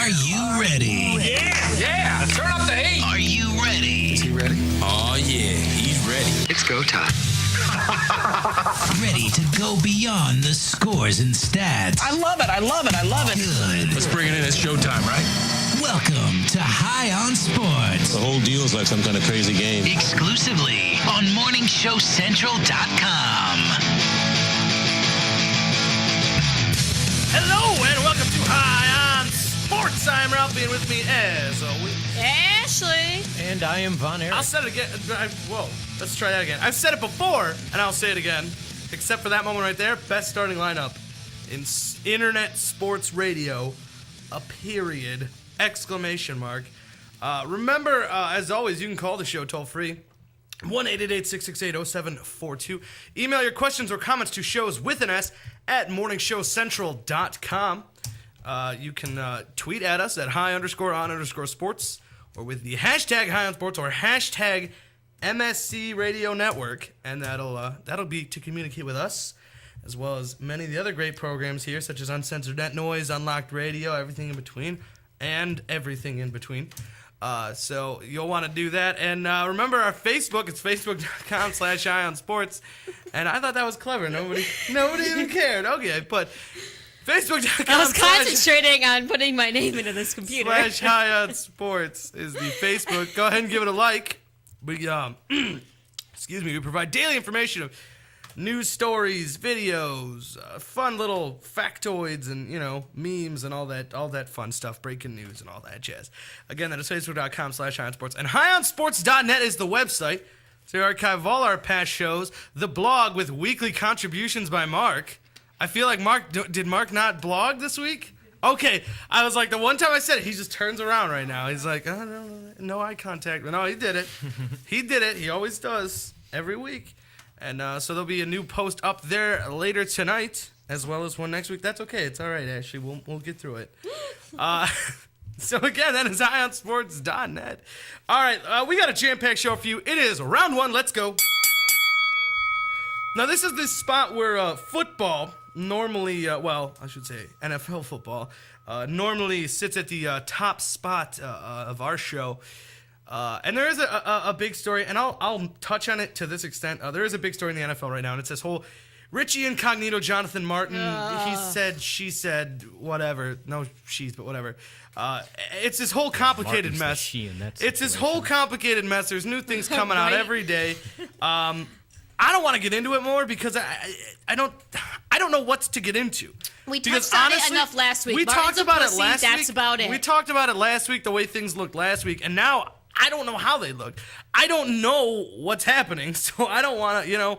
Are you ready? Yeah, turn up the heat. Are you ready? Is he ready? Oh, yeah, he's ready. It's go time. Ready to go beyond the scores and stats? I love it. Good. Let's bring it in. It's showtime, right? Welcome to High on Sports. The whole deal is like some kind of crazy game. Exclusively on MorningShowCentral.com. Hello and welcome to High on Sports. I'm Ralphie and with me as always, Ashley. And I am Von Erich. I'll say it again. Whoa, let's try that again. I've said it before and I'll say it again. Except for that moment right there, best starting lineup in internet sports radio, a period, exclamation mark. Remember, as always, you can call the show toll free. 1-888-668-0742. Email your questions or comments to shows with an S at morningshowcentral.com. You can tweet at us at high_on_sports or with the hashtag high on sports or hashtag MSC Radio Network, and that'll be to communicate with us as well as many of the other great programs here, such as Uncensored Net Noise, Unlocked Radio, everything in between, and everything in between. So you'll want to do that. And remember our Facebook. It's facebook.com/IOnSports. And I thought that was clever. Nobody even cared. Okay, but Facebook.com. I was concentrating on putting my name into this computer. /IOnSports is the Facebook. Go ahead and give it a like. We we provide daily information of news stories, videos, fun little factoids, and memes and all that fun stuff, breaking news and all that jazz. Again, that is facebook.com/HighOnSports, and HighOnSports.net is the website to archive all our past shows. The blog with weekly contributions by Mark. I feel like did Mark not blog this week? Okay, I was like, the one time I said it, he just turns around right now. He's like, oh, no eye contact. No, he did it. He did it. He always does every week. And so there'll be a new post up there later tonight, as well as one next week. That's okay. It's all right, Ashley. We'll get through it. So again, that is HighOnSports.net. All right, we got a jam-packed show for you. It is round one. Let's go. Now, this is the spot where football normally, I should say NFL football, normally sits at the top spot of our show. And there is a big story, and I'll touch on it to this extent. There is a big story in the NFL right now, and it's this whole Richie Incognito, Jonathan Martin, he said, she said, whatever. No she's, but whatever. It's this whole complicated mess. It's this whole complicated mess. There's new things coming out every day. I don't want to get into it more because I don't know what to get into. We touched on it enough last week. We talked about it last week. That's about it. We talked about it last week, the way things looked last week, and now I don't know how they look. I don't know what's happening, so I don't want to,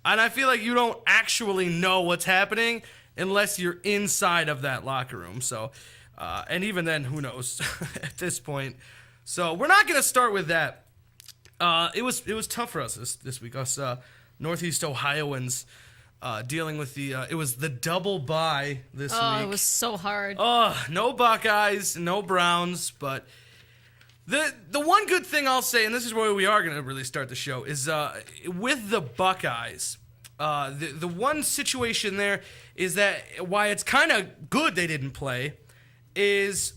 and I feel like you don't actually know what's happening unless you're inside of that locker room. So, and even then, who knows at this point. So we're not going to start with that. It was tough for us this week, us Northeast Ohioans dealing with it was the double bye this week. Oh, it was so hard. No Buckeyes, no Browns, but the one good thing I'll say, and this is where we are going to really start the show, is with the Buckeyes, the one situation there is that why it's kind of good they didn't play is,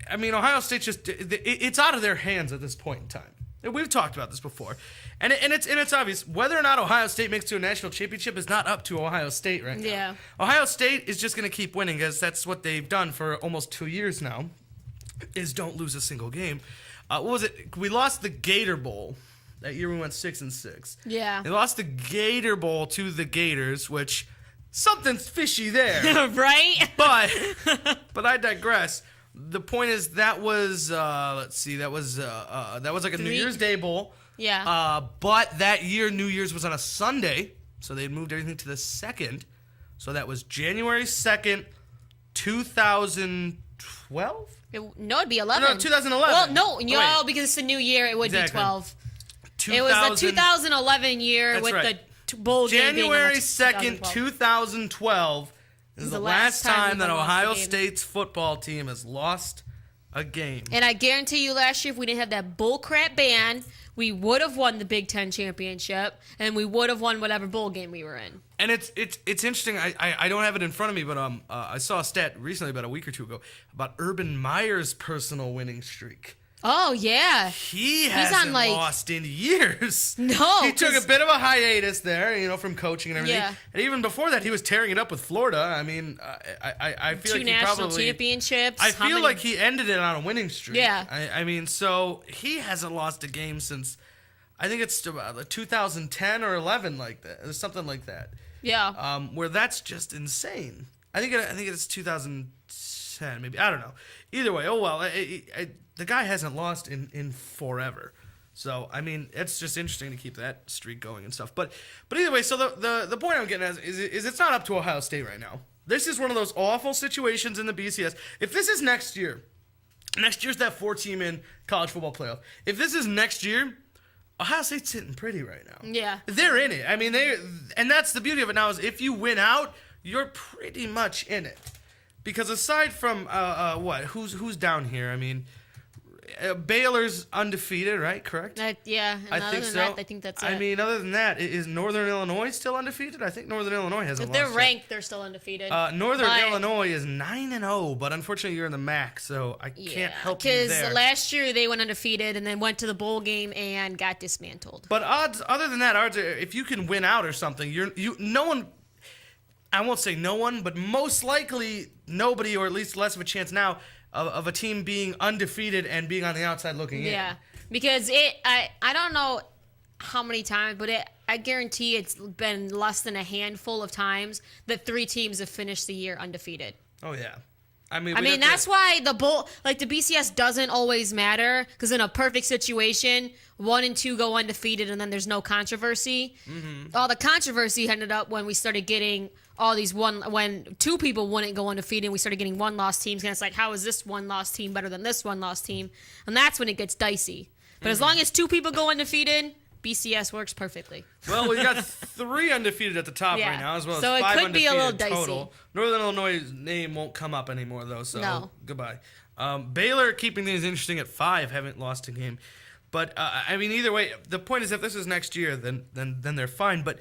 Ohio State it's out of their hands at this point in time. We've talked about this before, and it's obvious whether or not Ohio State makes it to a national championship is not up to Ohio State right now. Yeah. Ohio State is just going to keep winning because that's what they've done for almost 2 years now, is don't lose a single game. What was it? We lost the Gator Bowl. That year we went 6-6. Yeah. They lost the Gator Bowl to the Gators, which something's fishy there. Right? But I digress. The point is that was that was like a New Year's Day bowl. Yeah. But that year New Year's was on a Sunday, so they moved everything to the 2nd. So that was January 2nd, 2012. It'd be 11. No, 2011. Well, no, wait. Because it's the new year, it would be 12. 2000, It was the 2011 year that's with right. the bowl game being on January the 2nd, 2012 is the last time that we've Ohio lost a game. State's football team has lost a game. And I guarantee you last year, if we didn't have that bullcrap ban, we would have won the Big Ten championship, and we would have won whatever bowl game we were in. And it's interesting. I don't have it in front of me, but I saw a stat recently about a week or two ago about Urban Meyer's personal winning streak. Oh, yeah. He hasn't lost in years. No. He took a bit of a hiatus there, from coaching and everything. Yeah. And even before that, he was tearing it up with Florida. I mean, I feel like Two he national probably... championships. I feel like he ended it on a winning streak. Yeah. I mean, so he hasn't lost a game since, I think it's 2010 or 11 like that. Or something like that. Yeah. Where that's just insane. I think it's 2010, maybe. I don't know. Either way, oh well. The guy hasn't lost in forever. So, I mean, it's just interesting to keep that streak going and stuff. But either way, so the point I'm getting at is it's not up to Ohio State right now. This is one of those awful situations in the BCS. If this is next year's that 4-team in college football playoff. If this is next year, Ohio State's sitting pretty right now. Yeah. They're in it. I mean, and that's the beauty of it now is if you win out, you're pretty much in it. Because aside from who's down here? I mean, Baylor's undefeated, right? Correct? Yeah. And I think than so. that, I think that's it. I mean, other than that, is Northern Illinois still undefeated? I think Northern Illinois hasn't if they're lost ranked, they're still undefeated. Northern But- Illinois is 9-0, but unfortunately you're in the MAC, so I can't help you there. Because last year they went undefeated and then went to the bowl game and got dismantled. But other than that, odds are if you can win out or something, no one. I won't say no one, but most likely nobody, or at least less of a chance now of a team being undefeated and being on the outside looking in. Yeah, because I don't know how many times, but I guarantee it's been less than a handful of times that 3 teams have finished the year undefeated. Oh yeah. I mean That's why the BCS doesn't always matter, because in a perfect situation, 1 and 2 go undefeated and then there's no controversy. Mm-hmm. All the controversy ended up when we started getting all these when 2 people wouldn't go undefeated and we started getting 1-loss teams, and it's like, how is this 1-loss team better than this 1-loss team? And that's when it gets dicey. But as long as 2 people go undefeated, BCS works perfectly. Well, we've got 3 undefeated at the top Yeah. right now, as well as So it 5 could be a undefeated little dicey. total. Northern Illinois' name won't come up anymore, though, so No. goodbye. Baylor, keeping things interesting at 5, haven't lost a game. But, I mean, either way, the point is if this is next year, then they're fine. But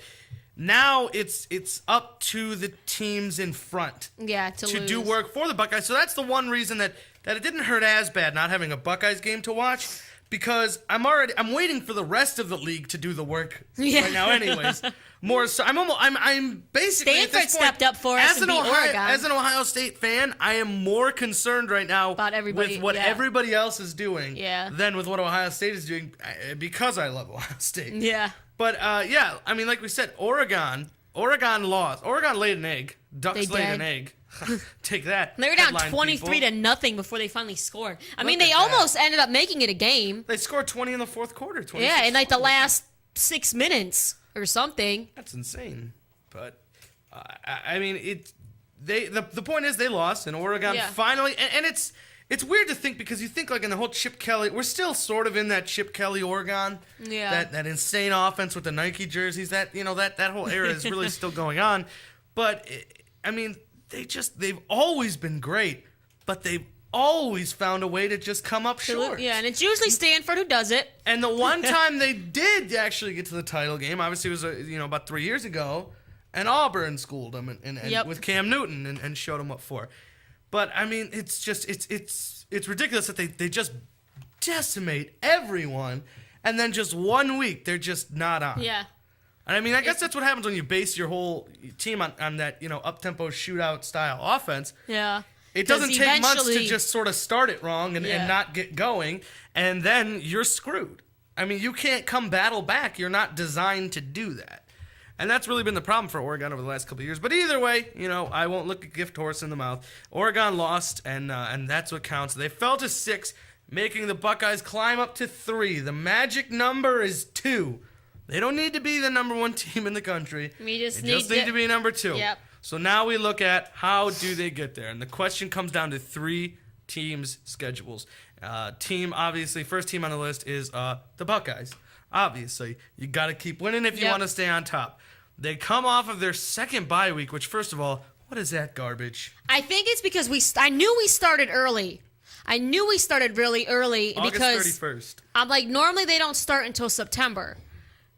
now it's up to the teams in front to do lose. work for the Buckeyes. So that's the one reason that it didn't hurt as bad not having a Buckeyes game to watch. Because I'm waiting for the rest of the league to do the work right now. Anyways, more so, I'm basically Stanford at this point, stepped up for us and beat Oregon. As an Ohio State fan, I am more concerned right now About everybody, with what everybody else is doing than with what Ohio State is doing, because I love Ohio State. Yeah. But I mean, like we said, Oregon lost. Oregon laid an egg. Ducks laid an egg. Take that. They were down headline 23-0 before they finally scored. I mean, Look they at that. almost ended up making it a game. They scored 20 in the fourth quarter. Yeah, in like the 26-20. last 6 minutes or something. That's insane. But I mean, the point is they lost, and Oregon finally. And it's weird to think, because you think like in the whole Chip Kelly, we're still sort of in that Chip Kelly Oregon. Yeah. That insane offense with the Nike jerseys. That that whole era is really still going on. But I mean, they've always been great, but they've always found a way to just come up short. Yeah, and it's usually Stanford who does it. And the one time they did actually get to the title game, obviously it was about 3 years ago, and Auburn schooled them and with Cam Newton and showed them what for. But I mean, it's just it's ridiculous that they just decimate everyone, and then just 1 week they're just not on. Yeah. And I mean, I guess that's what happens when you base your whole team on that up-tempo shootout style offense. Yeah. It doesn't take months to eventually- just sort of start it wrong and not get going, and then you're screwed. I mean, you can't come battle back. You're not designed to do that. And that's really been the problem for Oregon over the last couple of years. But either way, I won't look a gift horse in the mouth. Oregon lost, and that's what counts. They fell to 6, making the Buckeyes climb up to 3. The magic number is 2. They don't need to be the number 1 team in the country. We just they just need to be number 2. Yep. So now we look at how do they get there. And the question comes down to 3 teams' schedules. Obviously, first team on the list is the Buckeyes. Obviously, you got to keep winning if you want to stay on top. They come off of their second bye week, which, first of all, what is that garbage? I think it's because I knew we started early. I knew we started really early August because 31st. I'm like, normally they don't start until September.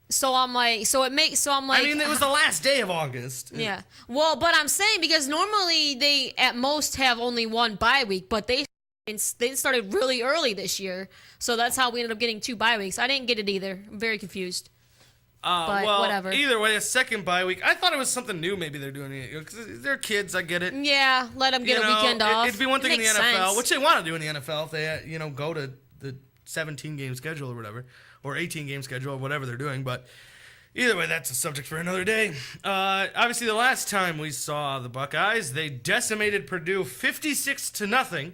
So I'm like, I mean, it was the last day of August. yeah. Well, but I'm saying because normally they at most have only one bye week, but they started really early this year. So that's how we ended up getting 2 bye weeks. I didn't get it either. I'm very confused. But well, whatever. Either way, a second bye week. I thought it was something new. Maybe they're doing it because they're kids. I get it. Yeah, let them get a weekend off. It'd be one thing in the Makes NFL, sense. which they want to do in the NFL if they go to the 17-game schedule or whatever, or 18-game schedule or whatever they're doing. But either way, that's a subject for another day. Obviously, the last time we saw the Buckeyes, they decimated Purdue 56-0.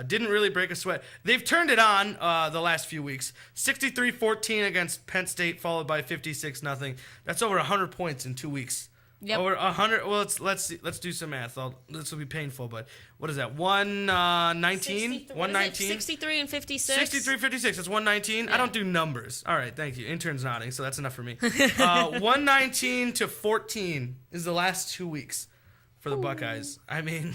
Didn't really break a sweat. They've turned it on the last few weeks. 63-14 against Penn State, followed by 56-0. That's over 100 points in 2 weeks. Yep. Over 100. Well, let's do some math. This will be painful, but what is that? 119. 119. 63 and 56. 63, 56. That's 119. I don't do numbers. All right, thank you. Intern's nodding, so that's enough for me. 119 to 14 is the last 2 weeks for the Buckeyes. I mean.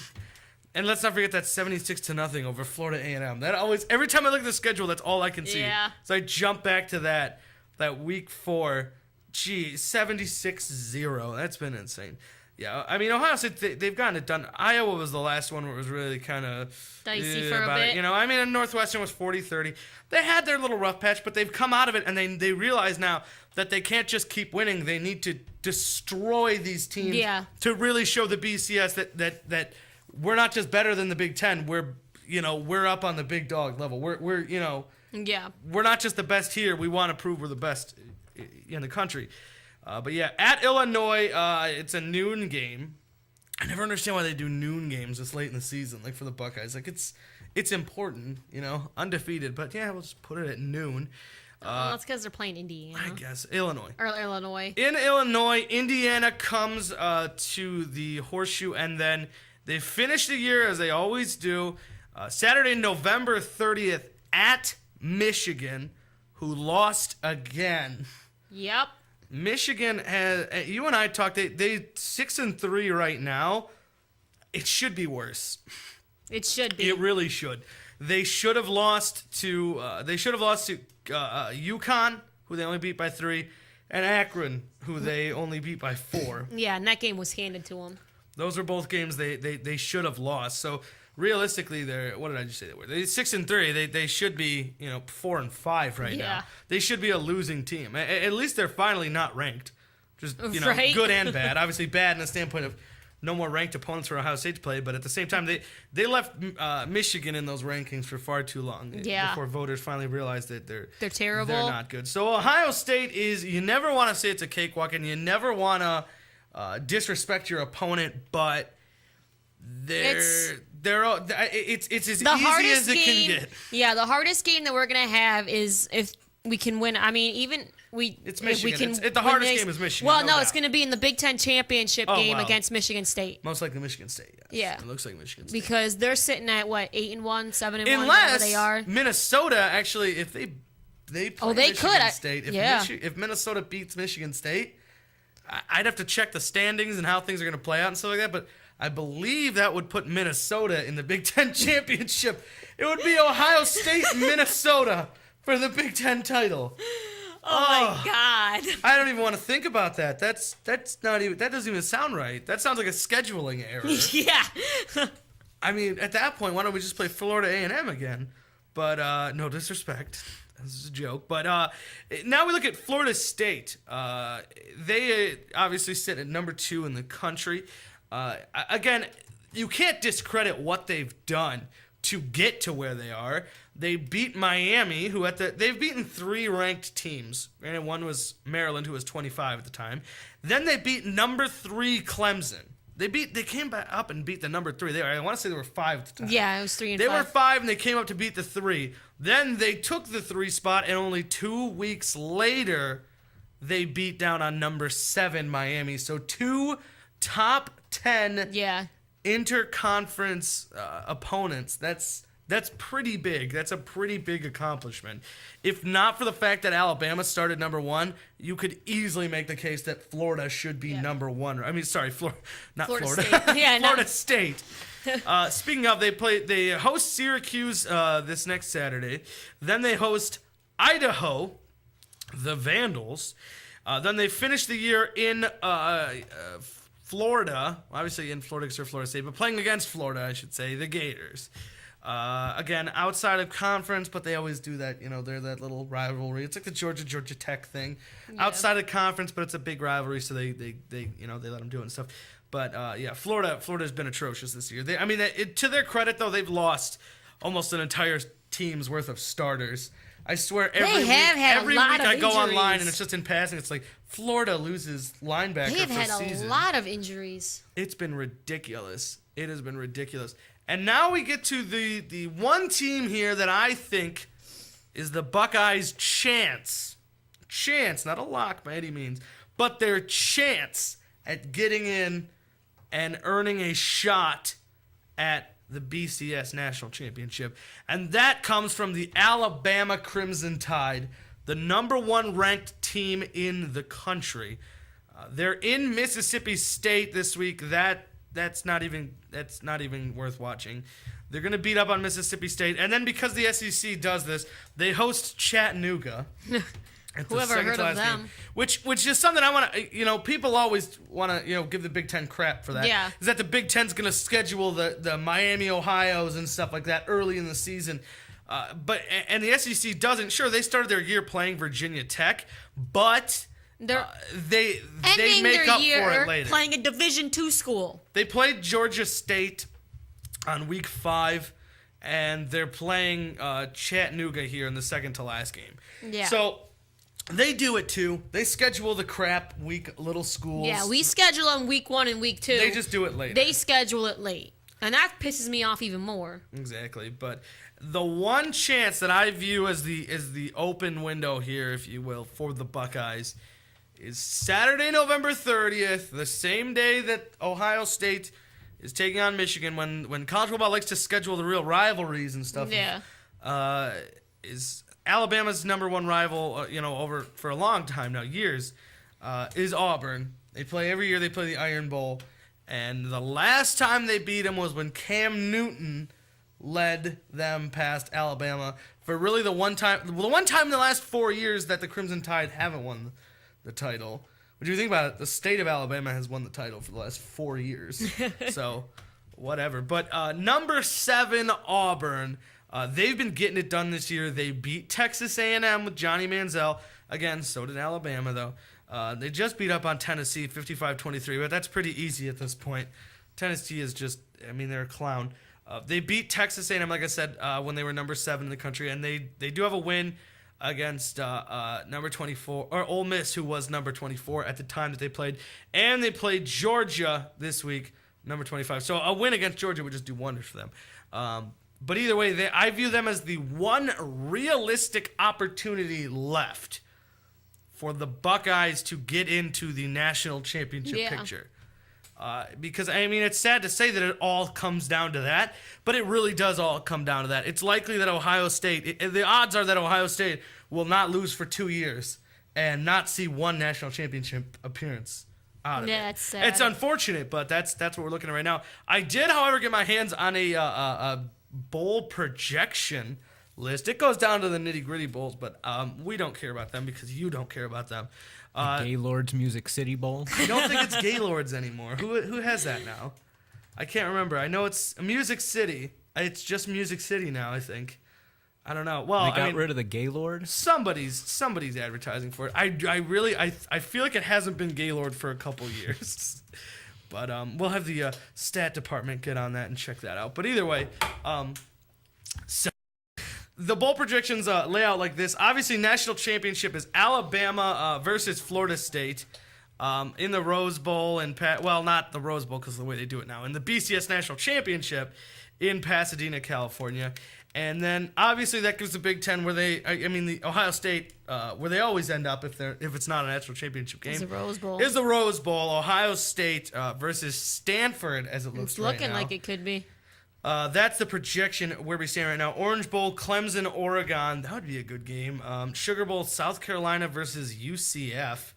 And let's not forget that 76-0 over Florida A&M. That always, every time I look at the schedule, that's all I can see. Yeah. So I jump back to that week 4. Gee, 76-0. That's been insane. Yeah, I mean, Ohio State, they've gotten it done. Iowa was the last one where it was really kind of dicey for a about bit. it. I mean, and Northwestern was 40-30. They had their little rough patch, but they've come out of it, and they realize now that they can't just keep winning. They need to destroy these teams to really show the BCS that we're not just better than the Big Ten. We're up on the big dog level. We're not just the best here. We want to prove we're the best in the country. But yeah, at Illinois, it's a noon game. I never understand why they do noon games this late in the season, like for the Buckeyes. Like it's important, undefeated. But yeah, we'll just put it at noon. That's because they're playing Indiana. I guess Illinois. Or Illinois. In Illinois, Indiana comes to the Horseshoe, and then they finish the year as they always do. Saturday, November 30th at Michigan, who lost again. Yep. Michigan has. You and I talked. They 6-3 right now. It should be worse. It should be. It really should. They should have lost to. UConn, who they only beat by 3, and Akron, who they only beat by 4. Yeah, and that game was handed to them. Those are both games they should have lost. So realistically, what did I just say they were? They 6-3. They should be 4-5 right now. They should be a losing team. At least they're finally not ranked. Just Right? good and bad. Obviously bad in the standpoint of no more ranked opponents for Ohio State to play, but at the same time they left Michigan in those rankings for far too long. Yeah. Before voters finally realized that they're terrible. They're not good. So Ohio State you never want to say it's a cakewalk, and you never want to disrespect your opponent, but it's as easy as it can get. Yeah, the hardest game that we're gonna have is if we can win. I mean, even it's Michigan. We can the hardest game is Michigan. Well, no, it's gonna be in the Big Ten championship game against Michigan State. Most likely Michigan State. Yes. Yeah, it looks like Michigan State because they're sitting at what 8-1, 7-1, whatever unless they are. Minnesota actually, if they play they Michigan could. State. If Minnesota beats Michigan State, I'd have to check the standings and how things are going to play out and stuff like that, but I believe that would put Minnesota in the Big Ten championship. It would be Ohio State, Minnesota for the Big Ten title. Oh my God! I don't even want to think about that. That doesn't even sound right. That sounds like a scheduling error. Yeah. I mean, at that point, why don't we just play Florida A&M again? But no disrespect. This is a joke. But now we look at Florida State. They obviously sit at number 2 in the country. Again, you can't discredit what they've done to get to where they are. They beat Miami, they've beaten 3 ranked teams. And one was Maryland, who was 25 at the time. Then they beat number 3 Clemson. They came back up and beat the number 3. I want to say they were 5 at the time. Yeah, it was 3 and 5. They were 5 and they came up to beat the 3. Then they took the 3 spot, and only 2 weeks later, they beat down on number 7 Miami. So 2 top 10 interconference opponents. That's That's pretty big. That's a pretty big accomplishment. If not for the fact that Alabama started number 1, you could easily make the case that Florida should be number 1. I mean, sorry, not Florida. State. Yeah, Florida State. Speaking of, they host Syracuse this next Saturday. Then they host Idaho, the Vandals. Then they finish the year in Florida. Obviously in Florida because they're Florida State, but playing against Florida, I should say, the Gators. Again, outside of conference, but they always do that. They're that little rivalry. It's like the Georgia Tech thing. Yeah. Outside of conference, but it's a big rivalry, so they let them do it and stuff. But Florida's been atrocious this year. To their credit though, they've lost almost an entire team's worth of starters. I swear every week I go online and it's just in passing. It's like Florida loses linebacker They have for had season. a lot of injuries. It's been ridiculous. It has been ridiculous. And now we get to the one team here that I think is the Buckeyes' chance. Chance, not a lock by any means, but their chance at getting in and earning a shot at the BCS National Championship. And that comes from the Alabama Crimson Tide, the number 1 ranked team in the country. They're in Mississippi State this week. That's not even worth watching. They're going to beat up on Mississippi State. And then because the SEC does this, they host Chattanooga. Whoever heard of them? Game, which is something I want to, people always want to, give the Big Ten crap for that. Yeah. Is that the Big Ten's going to schedule the Miami, Ohios and stuff like that early in the season. But the SEC doesn't. Sure, they started their year playing Virginia Tech, but they make up for it later. Playing a Division II school. They played Georgia State on week 5, and they're playing Chattanooga here in the second to last game. Yeah. So they do it too. They schedule the crap week little schools. Yeah, we schedule them week 1 and week 2. They just do it later. They schedule it late. And that pisses me off even more. Exactly. But the one chance that I view as the open window here, if you will, for the Buckeyes is Saturday, November 30th, the same day that Ohio State is taking on Michigan, when college football likes to schedule the real rivalries and stuff. Yeah. Is Alabama's number 1 rival, over for a long time now, years, is Auburn. They play every year. They play the Iron Bowl. And the last time they beat them was when Cam Newton led them past Alabama for really the one time in the last 4 years that the Crimson Tide haven't won the title. What do you think about it? The state of Alabama has won the title for the last 4 years. So, whatever. But number 7, Auburn. They've been getting it done this year. They beat Texas A&M with Johnny Manziel. Again, so did Alabama, though. They just beat up on Tennessee 55-23, but that's pretty easy at this point. Tennessee is just, they're a clown. They beat Texas A&M, like I said, when they were number 7 in the country, and they do have a win against number 24, or Ole Miss, who was number 24 at the time that they played. And they played Georgia this week, number 25. So a win against Georgia would just do wonders for them. But either way, I view them as the one realistic opportunity left for the Buckeyes to get into the national championship picture. Because, it's sad to say that it all comes down to that, but it really does all come down to that. It's likely that Ohio State, the odds are that Ohio State will not lose for 2 years and not see one national championship appearance out of it. That's sad. It's unfortunate, but that's what we're looking at right now. I did, however, get my hands on a bowl projection list. It goes down to the nitty-gritty bowls, but we don't care about them because you don't care about them. Gaylord's Music City Bowl. I don't think it's Gaylord's anymore. Who has that now? I can't remember. I know it's Music City. It's just Music City now, I think. I don't know. Well, they got rid of the Gaylord? Somebody's advertising for it. I feel like it hasn't been Gaylord for a couple years. But we'll have the stat department get on that and check that out. But either way, so the bowl projections lay out like this. Obviously, national championship is Alabama versus Florida State in the Rose Bowl not the Rose Bowl because of the way they do it now. In the BCS National Championship in Pasadena, California. And then obviously that gives the Big Ten where the Ohio State where they always end up if it's not a national championship game. It's the Rose Bowl. Is the Rose Bowl. Ohio State versus Stanford as it looks It's right looking now. like it could be. That's the projection where we stand right now. Orange Bowl, Clemson, Oregon. That would be a good game. Sugar Bowl, South Carolina versus UCF.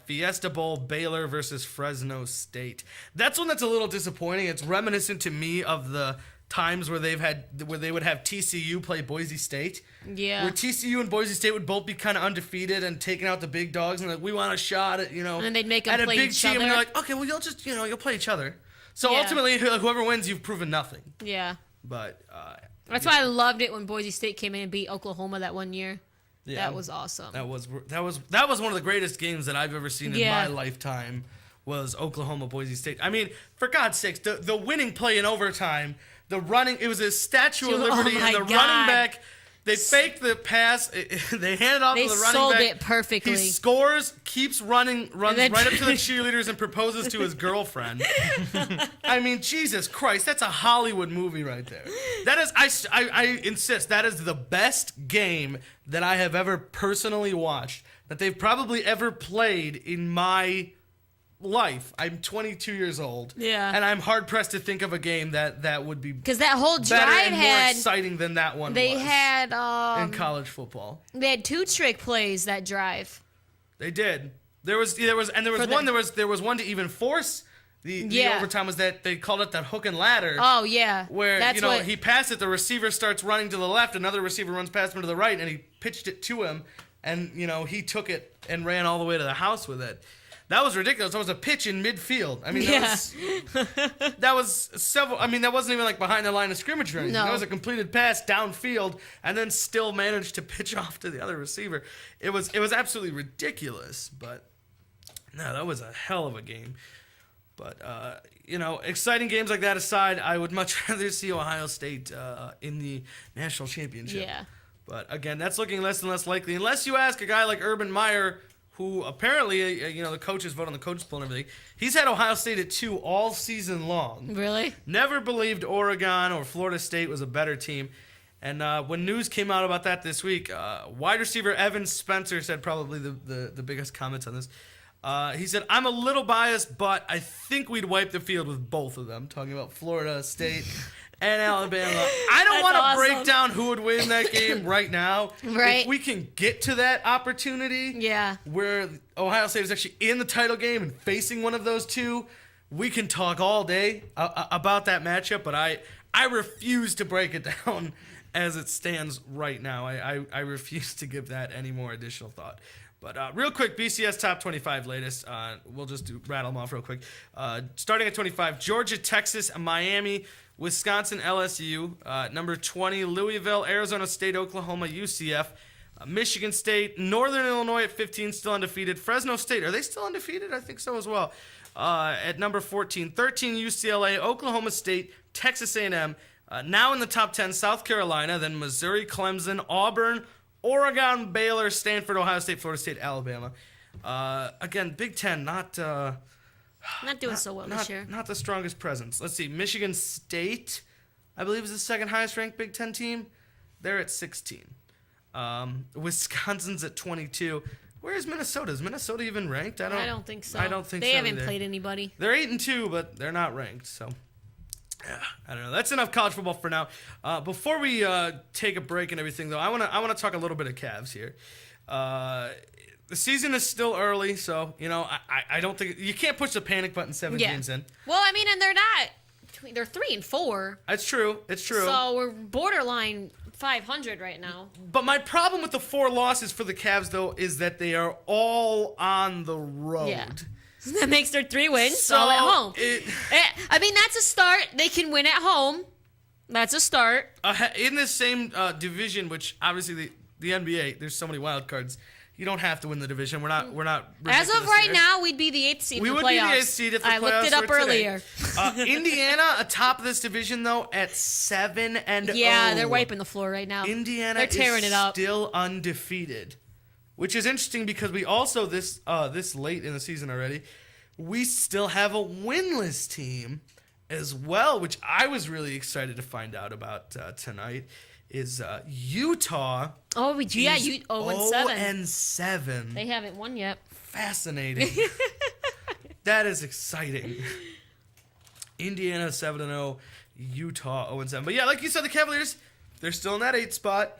Fiesta Bowl, Baylor versus Fresno State. That's one that's a little disappointing. It's reminiscent to me of the times where they would have TCU play Boise State. Yeah. Where TCU and Boise State would both be kind of undefeated and taking out the big dogs and like, we want a shot at, And then they'd make them at play a big each team, other. and you're like, okay, well, you'll play each other. So Yeah. ultimately, whoever wins, you've proven nothing. Yeah. But That's why I loved it when Boise State came in and beat Oklahoma that one year. yeah, That was awesome. That was one of the greatest games that I've ever seen in Yeah. my lifetime. Was Oklahoma Boise State? I mean, for God's sakes, the winning play in overtime, it was a Statue of Oh Liberty, my and the God. running back. They faked the pass. They handed off They to the running sold back. it perfectly. He scores, keeps running, runs then- right up to the cheerleaders, and proposes to his girlfriend. I mean, Jesus Christ, that's a Hollywood movie right there. That is, I insist, that is the best game that I have ever personally watched, that they've probably ever played in my life. I'm 22 years old. Yeah. And I'm hard pressed to think of a game that would be Because that whole better drive and more had exciting than that one they was had in college football. they had 2 trick plays that drive. They did. There was one to even force the Yeah. overtime was that they called it that hook and ladder. Oh yeah. Where That's what, he passed it, the receiver starts running to the left, another receiver runs past him to the right, and he pitched it to him, and he took it and ran all the way to the house with it. That was ridiculous. That was a pitch in midfield. I mean, that was several. I mean, that wasn't even like behind the line of scrimmage or anything. No. That was a completed pass downfield, and then still managed to pitch off to the other receiver. It was absolutely ridiculous. But no, that was a hell of a game. But exciting games like that aside, I would much rather see Ohio State in the national championship. Yeah. But again, that's looking less and less likely, unless you ask a guy like Urban Meyer, who apparently, the coaches vote on the coaches poll and everything. He's had Ohio State at 2 all season long. Really? Never believed Oregon or Florida State was a better team. And when news came out about that this week, wide receiver Evan Spencer said probably the biggest comments on this. He said, I'm a little biased, but I think we'd wipe the field with both of them. Talking about Florida State and Alabama. I don't That's want to awesome. break down who would win that game right now. Right. If we can get to that opportunity Yeah. where Ohio State is actually in the title game and facing one of those two, we can talk all day about that matchup, but I refuse to break it down as it stands right now. I refuse to give that any more additional thought. But real quick, BCS top 25 latest. We'll just rattle them off real quick. Starting at 25, Georgia, Texas, Miami, Wisconsin, LSU. Number 20, Louisville, Arizona State, Oklahoma, UCF. Michigan State, Northern Illinois at 15, still undefeated. Fresno State, are they still undefeated? I think so as well. At number 14, 13, UCLA, Oklahoma State, Texas A&M. Now in the top 10, South Carolina, then Missouri, Clemson, Auburn, Oregon, Baylor, Stanford, Ohio State, Florida State, Alabama. Again, Big Ten, not Not doing so well this year. not the strongest presence. Let's see. Michigan State, I believe, is the second highest ranked Big Ten team. They're at 16. Wisconsin's at 22. Where is Minnesota? Is Minnesota even ranked? I don't think so. I don't think they so haven't either. played anybody. They're 8-2, but they're not ranked. So, yeah, I don't know. That's enough college football for now. Before we take a break and everything, though, I wanna talk a little bit of Cavs here. The season is still early, so I don't think you can't push the panic button 7 games in. Well, I mean, and they're not. They're 3-4. It's true. It's true. So we're borderline 500 right now. But my problem with the 4 losses for the Cavs, though, is that they are all on the road. Yeah. That makes their 3 wins So all at home. it- I mean, that's a start. They can win at home. That's a start. In this same division, which obviously the NBA, there's so many wild cards. You don't have to win the division. We're not. As ridiculous of right here. now, we'd be the 8th seed We in the would be playoffs. the 8th seed if the I looked it playoffs up were today. earlier. Indiana atop this division though at 7-0. Yeah, they're wiping the floor right now. Indiana They're tearing is it up. still undefeated, which is interesting because we also this late in the season already, we still have a winless team as well, which I was really excited to find out about tonight. Is Utah? Oh, yeah, is you 0-7. 0-7. They haven't won yet. Fascinating. That is exciting. Indiana 7-0. Utah 0-7. But yeah, like you said, the Cavaliers, they're still in that 8th spot.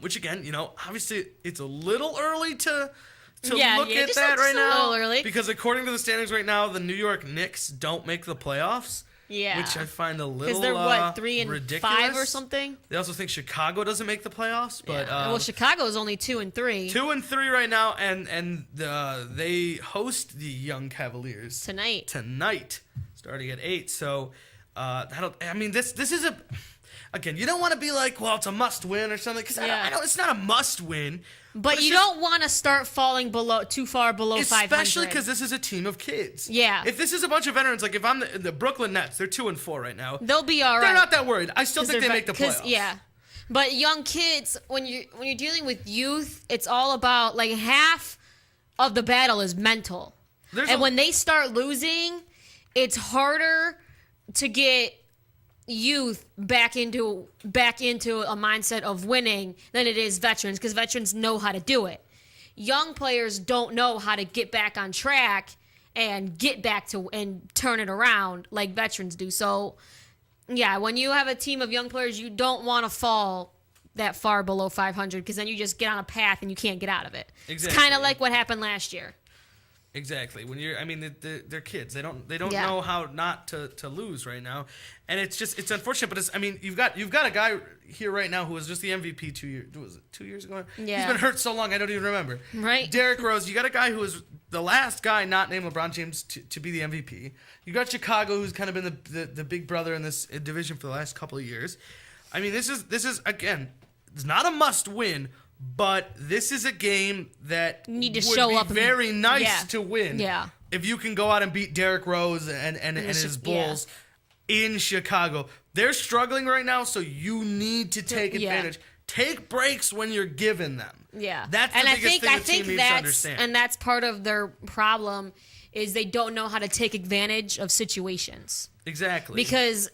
Which again, obviously it's a little early to look at that right now. A little early. Because according to the standings right now, the New York Knicks don't make the playoffs. Yeah. Which I find a little because they're what 3 and ridiculous. 5 or something. They also think Chicago doesn't make the playoffs, but well, Chicago is only 2 and 3. 2 and 3 right now, and they host the Young Cavaliers tonight, starting at 8. So this is a. Again, you don't want to be like, well, it's a must-win or something, because I know it's not a must-win. But you don't want to start falling too far below 500. Especially because this is a team of kids. Yeah. If this is a bunch of veterans, like if I'm the Brooklyn Nets, they're 2 and 4 right now. They'll be all right. They're not that worried. I still think they make the playoffs. Yeah. But young kids, when you're dealing with youth, it's all about, like, half of the battle is mental. When they start losing, it's harder to get youth back into a mindset of winning than it is veterans, because veterans know how to do it. Young players don't know how to get back on track and get back to and turn it around like veterans do. So yeah, when you have a team of young players, you don't want to fall that far below 500, because then you just get on a path and you can't get out of it. Exactly. It's kind of like what happened last year. Exactly. When they're kids. They don't know how not to lose right now, and it's unfortunate. But you've got a guy here right now who was just the MVP 2 years ago. Yeah. He's been hurt so long I don't even remember. Right. Derrick Rose. You got a guy who was the last guy not named LeBron James to be the MVP. You got Chicago, who's kind of been the big brother in this division for the last couple of years. This is again, it's not a must win. But this is a game that need to would show be up very nice to win. Yeah. If you can go out and beat Derrick Rose and his Bulls in Chicago. They're struggling right now, so you need to take advantage. Take breaks when you're given them. Yeah. That's the biggest thing the team needs to understand. And that's part of their problem is they don't know how to take advantage of situations. Exactly. Because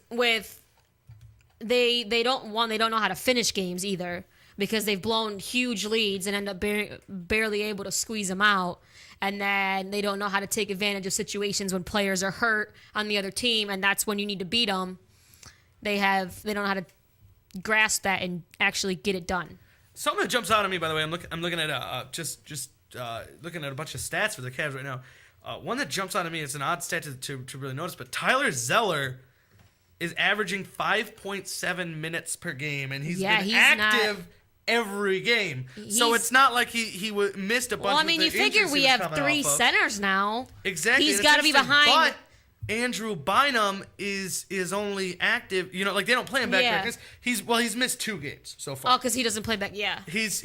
they don't know how to finish games either, because they've blown huge leads and end up barely able to squeeze them out. And then they don't know how to take advantage of situations when players are hurt on the other team, and that's when you need to beat them. They don't know how to grasp that and actually get it done. Something that jumps out at me, by the way, I'm looking at looking at a bunch of stats for the Cavs right now. One that jumps out at me, it's an odd stat to really notice, but Tyler Zeller is averaging 5.7 minutes per game, and he's been active every game. So it's not like he missed a bunch. Well, I mean, you figure we have 3 centers now. Exactly. He's got to be behind. But Andrew Bynum is only active. They don't play him back. He's missed 2 games so far. Oh, because he doesn't play back. Yeah. He's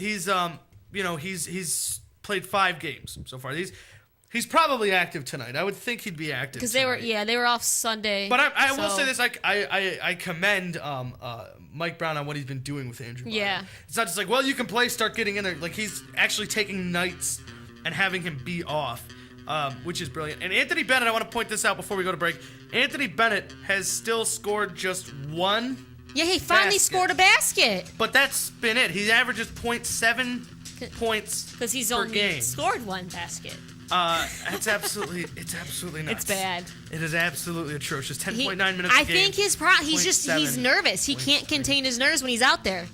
played 5 games so far. He's probably active tonight. I would think he'd be active because they were off Sunday. But I will say this: I commend Mike Brown on what he's been doing with Andrew Bynum. Yeah, it's not just like, well, you can play, start getting in there. Like, he's actually taking nights and having him be off, which is brilliant. And Anthony Bennett, I want to point this out before we go to break. Anthony Bennett has still scored just 1. Yeah, he finally scored a basket. But that's been it. He averages 0.7 points because he's per only game. Scored 1 basket. It's absolutely nuts. It's bad. It is absolutely atrocious. 10.9 minutes a game. I think he's nervous. He can't contain his nerves when he's out there.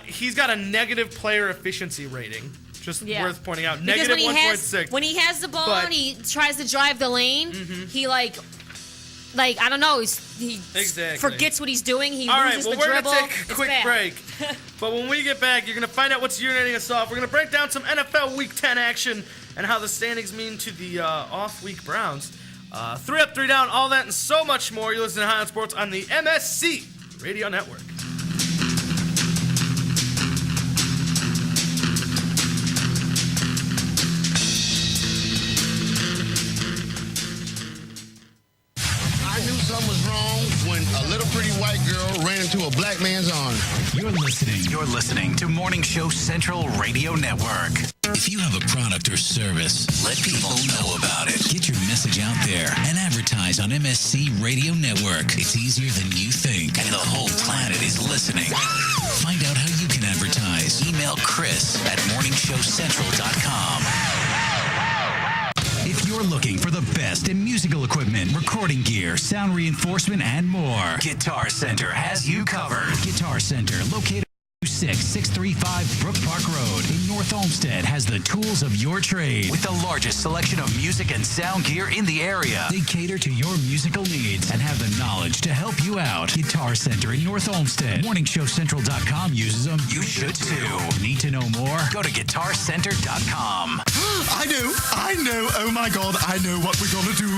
He's got a negative player efficiency rating. Just worth pointing out. Negative 1.6. When he has the ball and he tries to drive the lane, he I don't know, he forgets what he's doing. He loses the dribble. We're going to take a quick break. But when we get back, you're going to find out what's urinating us off. We're going to break down some NFL Week 10 action and how the standings mean to the off-week Browns. 3 up, 3 down, all that and so much more. You're listening to High on Sports on the MSC Radio Network. Something was wrong when a little pretty white girl ran into a black man's arms. You're listening to Morning Show Central Radio Network. If you have a product or service, let people know about it. Get your message out there and advertise on MSC Radio Network. It's easier than you think, and the whole planet is listening. Find out how you can advertise. Email Chris at morningshowcentral.com. If you're looking for the best in musical equipment, recording recording gear, sound reinforcement, and more. Guitar Center has you covered. Guitar Center, located 635 Brook Park Road in North Olmsted, has the tools of your trade with the largest selection of music and sound gear in the area. They cater to your musical needs and have the knowledge to help you out. Guitar Center in North Olmsted. MorningShowCentral.com uses them. You should too. Need to know more? Go to GuitarCenter.com. I know. Oh my God, I know what we're gonna do.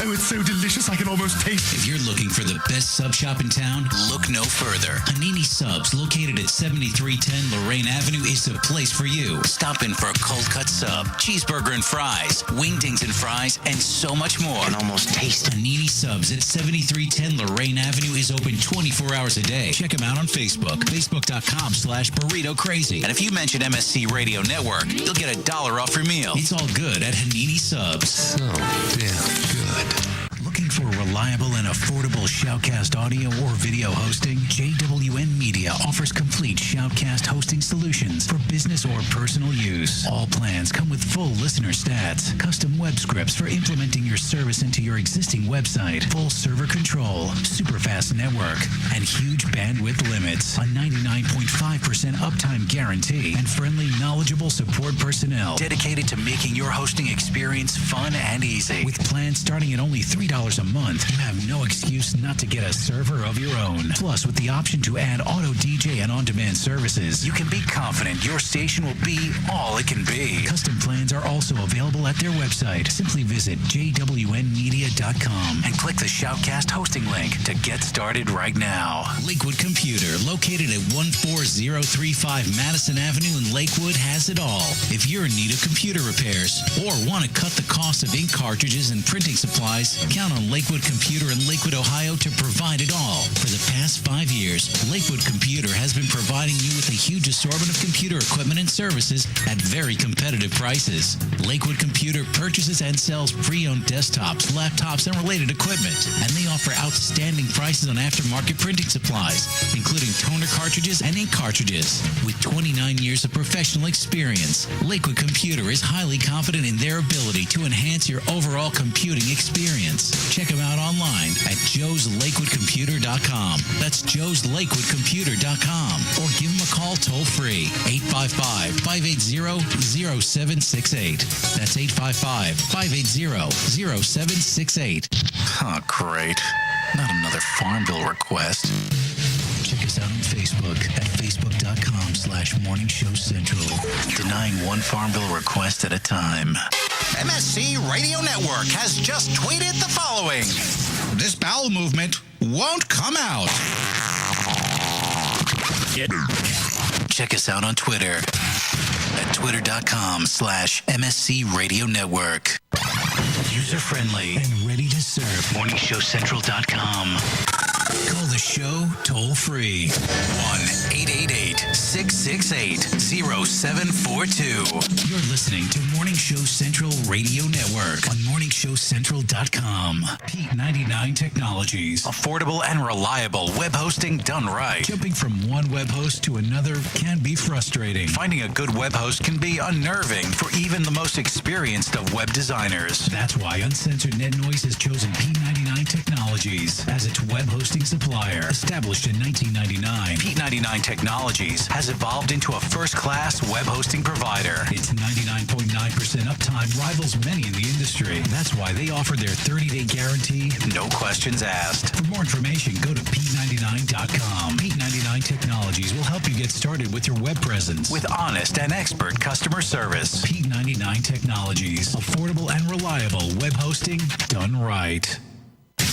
Oh, it's so delicious, I can almost taste it. If you're looking for the best sub shop in town, look no further. Hanini Subs, located at 7310 Lorraine Avenue, is the place for you. Stop in for a cold cut sub, cheeseburger and fries, wingdings and fries, and so much more. I can almost taste it. Hanini Subs at 7310 Lorraine Avenue is open 24 hours a day. Check them out on Facebook, facebook.com/burrito crazy. And if you mention MSC Radio Network, you'll get $1 off your meal. It's all good at Hanini Subs. So damn good. Looking for reliable and affordable Shoutcast audio or video hosting? JWN Media offers complete Shoutcast hosting solutions for business or personal use. All plans come with full listener stats, custom web scripts for implementing your service into your existing website, full server control, super fast network, and huge bandwidth limits. A 99.5% uptime guarantee and friendly, knowledgeable support personnel dedicated to making your hosting experience fun and easy. With plans starting at only $3 a month, you have no excuse not to get a server of your own. Plus, with the option to add auto DJ and on-demand services, you can be confident your station will be all it can be. Custom plans are also available at their website. Simply visit jwnmedia.com and click the Shoutcast hosting link to get started right now. Lakewood Computer, located at 14035 Madison Avenue in Lakewood, has it all. If you're in need of computer repairs or want to cut the cost of ink cartridges and printing supplies, count on Lakewood Computer in Lakewood, Ohio to provide it all. For the past 5 years, Lakewood Computer has been providing you with a huge assortment of computer equipment and services at very competitive prices. Lakewood Computer purchases and sells pre-owned desktops, laptops, and related equipment. And they offer outstanding prices on aftermarket printing supplies, including toner cartridges and ink cartridges. With 29 years of professional experience, Lakewood Computer is highly confident in their ability to enhance your overall computing experience. Check them out online at joeslakewoodcomputer.com. That's joeslakewoodcomputer.com. Or give them a call toll-free, 855-580-0768. That's 855-580-0768. Oh, great. Not another farm bill request. Check us out on Facebook at facebook.com/Morning Show Central. Denying one farm bill request at a time. MSC Radio Network has just tweeted the following. This bowel movement won't come out. Check us out on Twitter at twitter.com/MSC Radio Network. User-friendly and ready to serve. MorningShowCentral.com. Call the show toll-free. 1-888-668-0742. You're listening to Morning Show Central Radio Network on MorningShowCentral.com. Pete 99 Technologies. Affordable and reliable web hosting done right. Jumping from one web host to another can be frustrating. Finding a good web host can be unnerving for even the most experienced of web designers. That's why Uncensored Net Noise has chosen P99 Technologies as its web hosting supplier. Established in 1999, P99 Technologies has evolved into a first-class web hosting provider. Its 99.9% uptime rivals many in the industry. That's why they offer their 30-day guarantee, no questions asked. For more information, go to P99.com. P99 Technologies will help you get started with your web presence with honest and expert customer service. P99 Technologies. Affordable and reliable web hosting done right.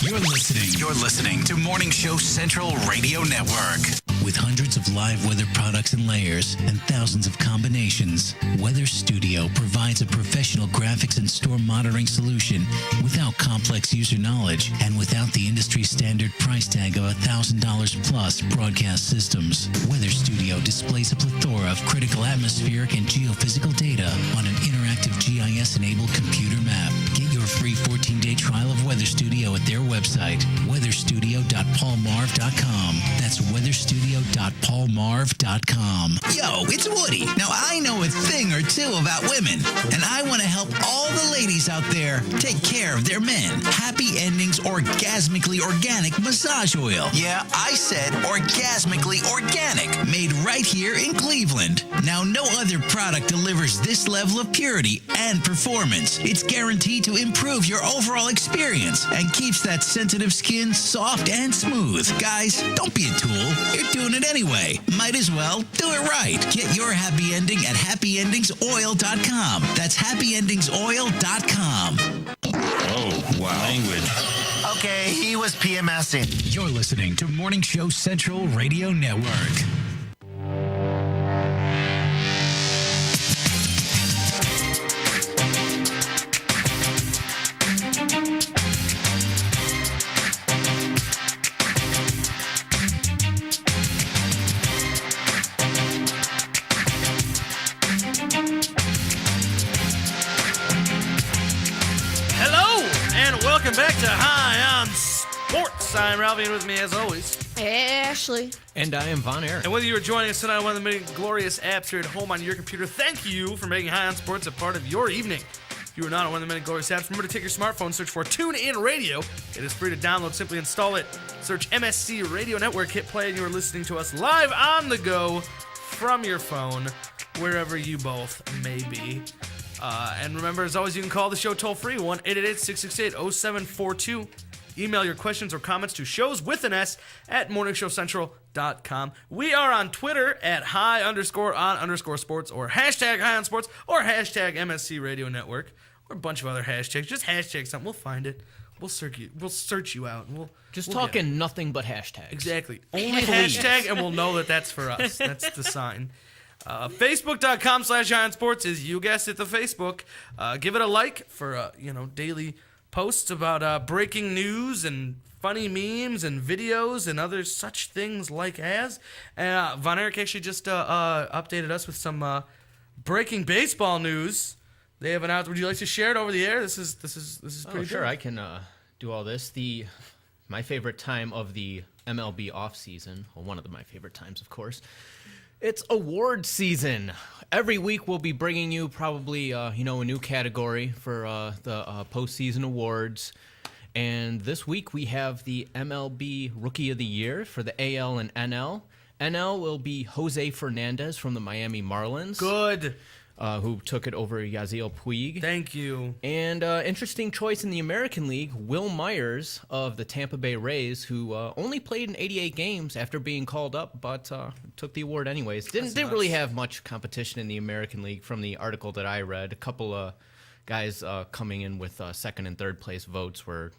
You're listening to Morning Show Central Radio Network. With hundreds of live weather products and layers and thousands of combinations, Weather Studio provides a professional graphics and storm monitoring solution without complex user knowledge and without the industry standard price tag of $1,000 plus broadcast systems. Weather Studio displays a plethora of critical atmospheric and geophysical data on an interactive GIS-enabled computer map. Get your your free 14-day trial of Weather Studio at their website, weatherstudio.paulmarv.com. That's weatherstudio.paulmarv.com. Yo, it's Woody. Now, I know a thing or two about women, and I want to help all the ladies out there take care of their men. Happy Endings Orgasmically Organic Massage Oil. Yeah, I said orgasmically organic, made right here in Cleveland. Now, no other product delivers this level of purity and performance. It's guaranteed to improve your overall experience and keeps that sensitive skin soft and smooth. Guys, don't be a tool. You're doing it anyway. Might as well do it right. Get your happy ending at happyendingsoil.com. That's happyendingsoil.com. Oh, wow. Language. Okay, he was PMSing. You're listening to Morning Show Central Radio Network. Welcome back to High on Sports. I'm Ralphie, and with me, as always, Ashley. And I am Von Erich. And whether you are joining us tonight on one of the many glorious apps here at home on your computer, thank you for making High on Sports a part of your evening. If you are not on one of the many glorious apps, remember to take your smartphone, search for TuneIn Radio. It is free to download. Simply install it. Search MSC Radio Network, hit play, and you are listening to us live on the go from your phone, wherever you both may be. And remember, as always, you can call the show toll-free, 1-888-668-0742. Email your questions or comments to shows@morningshowcentral.com. We are on Twitter at high_on_sports or hashtag high on sports or hashtag MSC Radio Network or a bunch of other hashtags. Just hashtag something. We'll find it. We'll search you out. And we'll talking nothing but hashtags. Exactly. Only hashtag, and we'll know that that's for us. That's the sign. Facebook.com/HighOnSports is, you guessed it, the Facebook. Give it a like for daily posts about breaking news and funny memes and videos and other such things like as. Von Erich actually just updated us with some breaking baseball news. They have announced. Would you like to share it over the air? This is pretty sure. good. I can do all this. My favorite time of the MLB offseason, well, one of my favorite times, of course. It's award season. Every week we'll be bringing you probably a new category for the postseason awards. And this week we have the MLB Rookie of the Year for the AL and NL. NL will be Jose Fernandez from the Miami Marlins. Good. Who took it over Yasiel Puig. Thank you. And interesting choice in the American League, Will Myers of the Tampa Bay Rays, who only played in 88 games after being called up, but took the award anyways. Didn't really have much competition in the American League from the article that I read. A couple of guys coming in with second and third place votes were a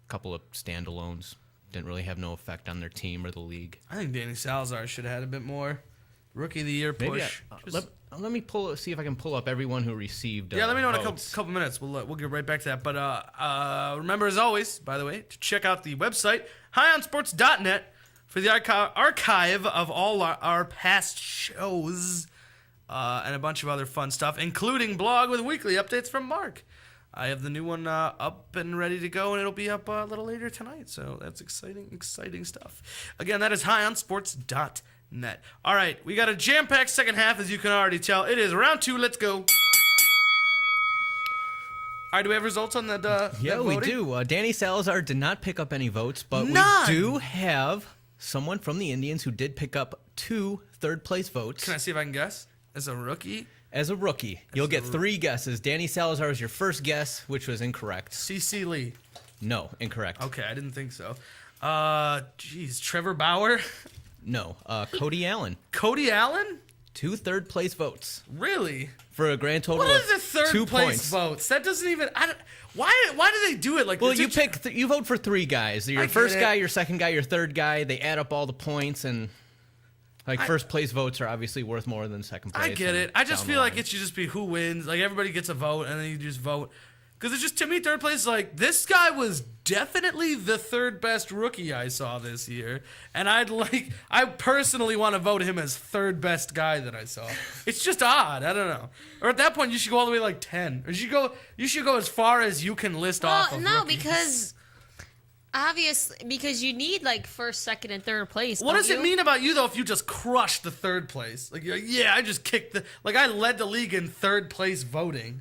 couple of standalones. Didn't really have no effect on their team or the league. I think Danny Salazar should have had a bit more. Rookie of the Year push. Let me see if I can pull up everyone who received. Let me know in a votes. couple minutes. We'll get right back to that. But remember, as always, by the way, to check out the website highonsports.net for the archive of all our past shows and a bunch of other fun stuff, including blog with weekly updates from Mark. I have the new one up and ready to go, and it'll be up a little later tonight. So that's exciting stuff. Again, that is highonsports.net. All right, we got a jam-packed second half, as you can already tell. It is round 2. Let's go. All right, do we have results on that? Yeah, we do. Danny Salazar did not pick up any votes, but we do have someone from the Indians who did pick up 2 third-place votes. Can I see if I can guess? As a rookie? As a rookie. You'll get 3 guesses. Danny Salazar is your first guess, which was incorrect. C.C. Lee. No, incorrect. Okay, I didn't think so. Trevor Bauer? No, Cody Allen. Cody Allen? 2 third-place votes. Really? For a grand total What of are the 2 third-place points. votes? That doesn't even... Why do they do it like well, this? you vote for 3 guys. Your first guy, your second guy, your third guy. They add up all the points, and first-place votes are obviously worth more than second place. I get it. I just feel like it should just be who wins. Like, everybody gets a vote, and then you just vote. Because it's just, to me, third place, like, this guy was definitely the third best rookie I saw this year. And I personally want to vote him as third best guy that I saw. It's just odd. I don't know. Or at that point, you should go all the way like 10. Or you should go as far as you can list off of no, rookies. because obviously, because you need like first, second, and third place. What don't does it you? mean about you, though, if you just crushed the third place? Like, you're like, yeah, I just kicked I led the league in third place voting.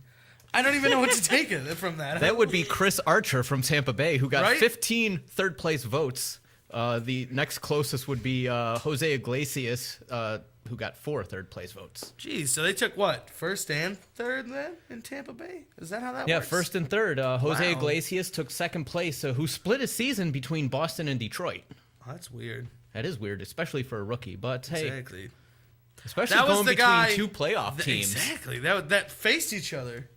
I don't even know what to take it from that. That would be Chris Archer from Tampa Bay, who got Right? 15 third place votes. The next closest would be Jose Iglesias, who got 4 third place votes. Jeez, so they took what? First and third then in Tampa Bay? Is that how that Yeah, works? first and third. Jose Wow. Iglesias took second place, who split his season between Boston and Detroit. Oh, that's weird. That is weird, especially for a rookie. But hey, Exactly. especially That was going the between guy 2 playoff teams. Exactly. That faced each other.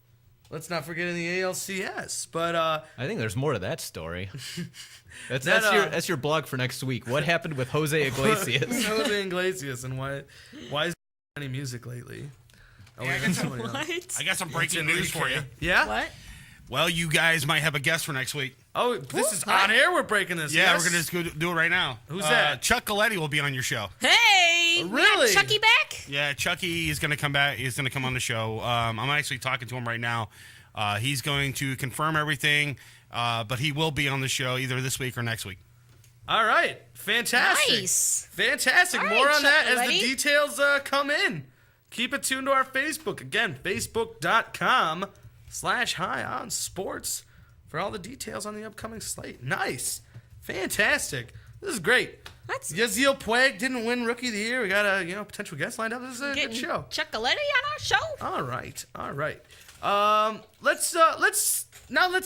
Let's not forget in the ALCS. But I think there's more to that story. That's That, that's your blog for next week. What happened with Jose Iglesias? Jose Iglesias and why is any music lately? Oh, wait, that's somebody else. What? I got some breaking news for you. Yeah? What? Well, you guys might have a guest for next week. Oh, this is on air. We're breaking this. Yeah, yes? we're gonna just go do it right now. Who's that? Chuck Galletti will be on your show. Hey, we got Really? Chucky back? Yeah, Chucky is gonna come back. He's gonna come on the show. I'm actually talking to him right now. He's going to confirm everything, but he will be on the show either this week or next week. All right. Fantastic. Nice. Fantastic. All right, More on that Chuck as the Galletti. details come in. Keep it tuned to our Facebook. Again, facebook.com/High On Sports for all the details on the upcoming slate. Nice. Fantastic. This is great. That's Yaziel Puig didn't win Rookie of the Year. We got a potential guest lined up. This is a getting good show. Chuck Galletti on our show. All right. Let's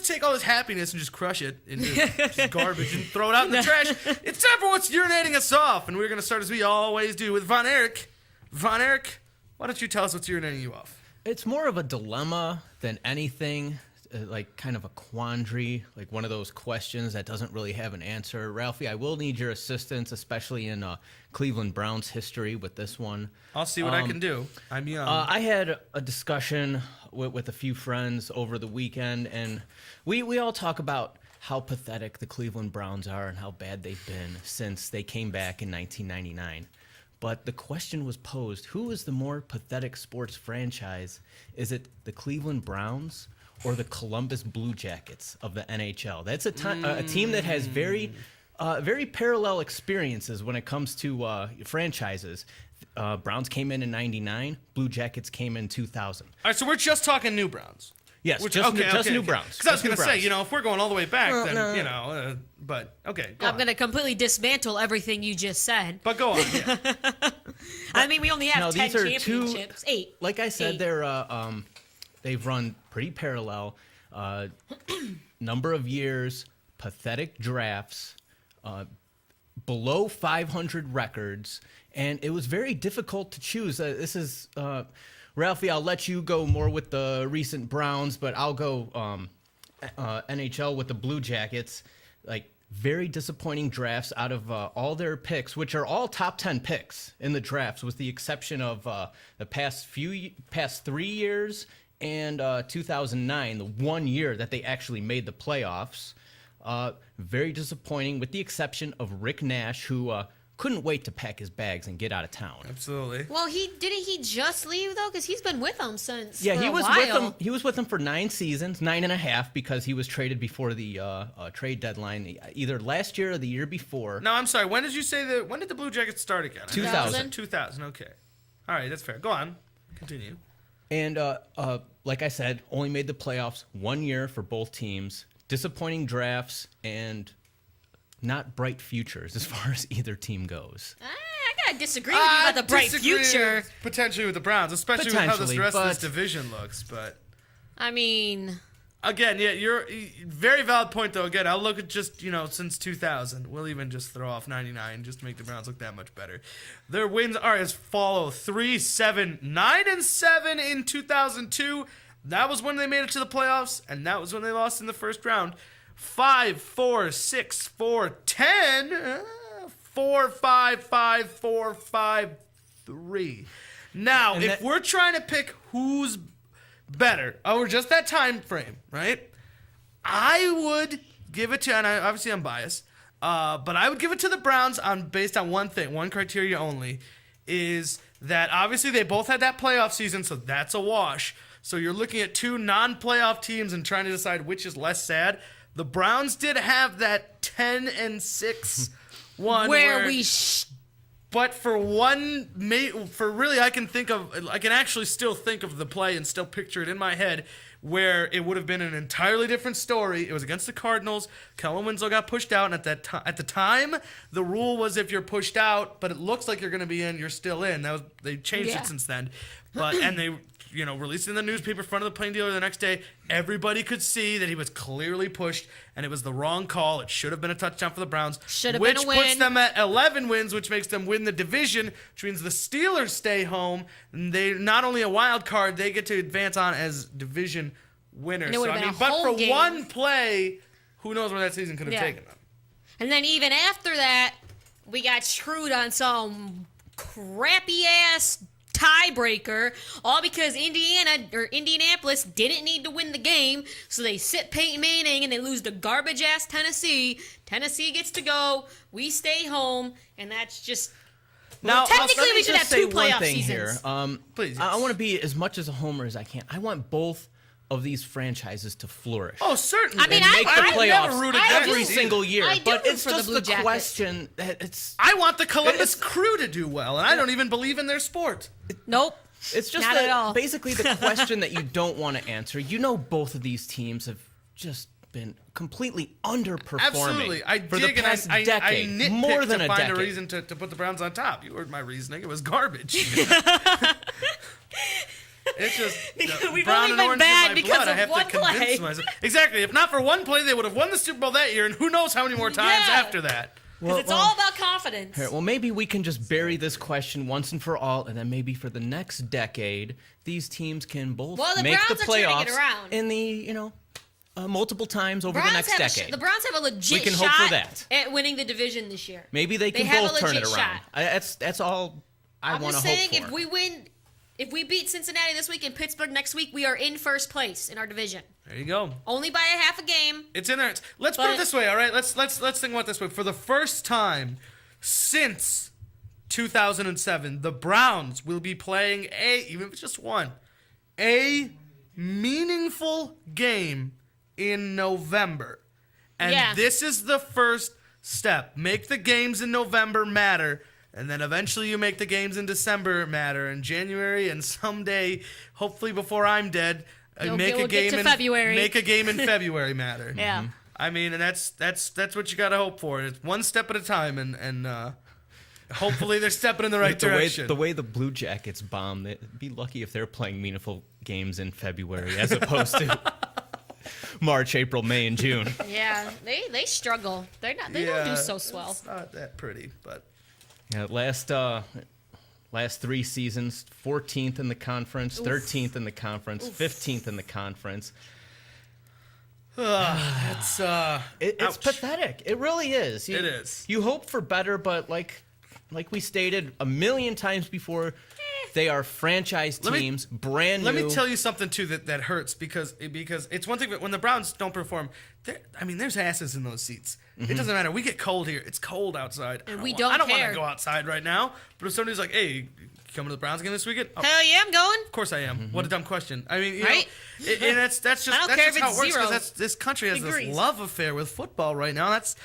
take all this happiness and just crush it into just garbage and throw it out in the trash. It's time for what's urinating us off, and we're gonna start as we always do with Von Erich. Von Erich, why don't you tell us what's urinating you off? It's more of a dilemma than anything, like kind of a quandary, like one of those questions that doesn't really have an answer. Ralphie, I will need your assistance, especially in Cleveland Browns history with this one. I'll see what I can do. I'm young. I had a discussion with a few friends over the weekend, and we all talk about how pathetic the Cleveland Browns are and how bad they've been since they came back in 1999. But the question was posed, who is the more pathetic sports franchise? Is it the Cleveland Browns or the Columbus Blue Jackets of the NHL? That's a team that has very parallel experiences when it comes to franchises. Browns came in 99, Blue Jackets came in 2000. All right, so we're just talking new Browns. Yes, just new Browns. Because I was Just new going to say, Browns. if we're going all the way back, Well, then, no. but, okay, go I'm on. going to completely dismantle everything you just said. But go on, yeah. I mean, we only have No, 10 these are championships. 8. Like I said, 8. they've run pretty parallel. Number of years, pathetic drafts, below 500 records, and it was very difficult to choose. This is Ralphie. I'll let you go more with the recent Browns, but I'll go NHL with the Blue Jackets. Like very disappointing drafts out of all their picks, which are all top 10 picks in the drafts, with the exception of the past 3 years and 2009, the 1 year that they actually made the playoffs. Very disappointing, with the exception of Rick Nash, who couldn't wait to pack his bags and get out of town. Absolutely. Well, didn't he just leave though? Because he's been with them since. Yeah, for he a was while. with them. He was with them for 9 seasons, 9.5, because he was traded before the trade deadline, either last year or the year before. No, I'm sorry. When did you say when did the Blue Jackets start again? 2000. 2000, okay. All right, that's fair. Go on. Continue. And like I said, only made the playoffs 1 year for both teams. Disappointing drafts and not bright futures as far as either team goes. I gotta disagree with you about the bright Disagree future. Potentially with the Browns, especially with how this Potentially, rest of this but- division looks. But I mean, again, yeah, you're very valid point though. Again, I'll look at just since 2000. We'll even just throw off 99 just to make the Browns look that much better. Their wins are as follow: 3-7, 9-7 in 2002. That was when they made it to the playoffs, and that was when they lost in the first round. 5-4, 6-4, 10, 4-5, 5-4, 5-3. Now, And if we're trying to pick who's better over just that time frame, right? I would give it to, and obviously I'm biased, but I would give it to the Browns based on one thing, one criteria only, is that obviously they both had that playoff season, so that's a wash. So you're looking at two non-playoff teams and trying to decide which is less sad. The Browns did have that 10-6 one Where but for really, I can actually still think of the play and still picture it in my head where it would have been an entirely different story. It was against the Cardinals. Kellen Winslow got pushed out, and at the time, the rule was if you're pushed out, but it looks like you're going to be in, you're still in. They changed it since then, and they released it in the newspaper, front of the Plain Dealer the next day. Everybody could see that he was clearly pushed, and it was the wrong call. It should have been a touchdown for the Browns, Should have been a win. which puts them at 11 wins, which makes them win the division, which means the Steelers stay home. And they not only a wild card, they get to advance on as division winners. And it would've been a but home for game. one play, who knows where that season could have taken them. And then even after that, we got screwed on some crappy ass tiebreaker, all because Indianapolis didn't need to win the game, so they sit Peyton Manning and they lose to garbage ass Tennessee. Tennessee gets to go, we stay home, and that's just. Now, technically, we should have two playoff thing seasons. Here. Please, I yes. want to be as much as a homer as I can. I want both of these franchises to flourish. Oh, certainly. I mean, and make the I playoffs never root against every either. single year. I do But root it's for the just Blue the Jackets. question that it's. I want the Columbus It's- Crew to do well, and I don't even believe in their sport. Nope. It's just Not at all. basically the question that you don't want to answer. You know, both of these teams have just been completely underperforming Absolutely. I for the dig past and I decade, nitpick more than to a find decade. a reason to put the Browns on top. You heard my reasoning. It was garbage. It's just We've brown only and been orange bad in my because blood. I of have one to convince play. myself. Exactly. If not for one play, they would have won the Super Bowl that year, and who knows how many more times Yeah. after that. Because it's all about confidence. Here, well, maybe we can just bury this question once and for all, and then maybe for the next decade, these teams can both Well, the make the Browns are turning playoffs it around. in the multiple times over the Browns next have decade. the Browns have a legit We can hope shot for that. at winning the division this year. Maybe they can have a both turn it legit around. shot. That's all I I'm want to just hope saying, for. if we beat Cincinnati this week and Pittsburgh next week, we are in first place in our division. There you go. Only by a half a game. It's in there. Let's put it But- this way, all right? Let's think about it this way. For the first time since 2007, the Browns will be playing even if it's just one, a meaningful game in November. And Yeah. this is the first step. Make the games in November matter. And then eventually you make the games in December matter, and January, and someday, hopefully before I'm dead, We'll make a get game to in February. Make a game in February matter. Yeah. I mean, and that's what you gotta hope for. It's one step at a time, and hopefully they're stepping in the right direction. The way the Blue Jackets bomb, they'd be lucky if they're playing meaningful games in February as opposed to March, April, May, and June. Yeah, they struggle. They don't do so swell. It's not that pretty, but Yeah, last 3 seasons, 14th in the conference, 13th in the conference, 15th in the conference. it's It's ouch. pathetic. It really is. It is. You hope for better, but like we stated a million times before, they are franchise Let me- teams, brand Let new. me tell you something too that hurts because it's one thing that when the Browns don't perform, there's asses in those seats. It doesn't matter. We get cold here. It's cold outside. And I we want- don't I don't want care. to go outside right now. But if somebody's like, "Hey, you coming to the Browns game this weekend?" Oh, Hell yeah, I'm going. of course I am. What a dumb question. I mean, you Right? know, and that's just I don't that's care just if how it's it works 0 because this country has degrees. this love affair with football right now. That's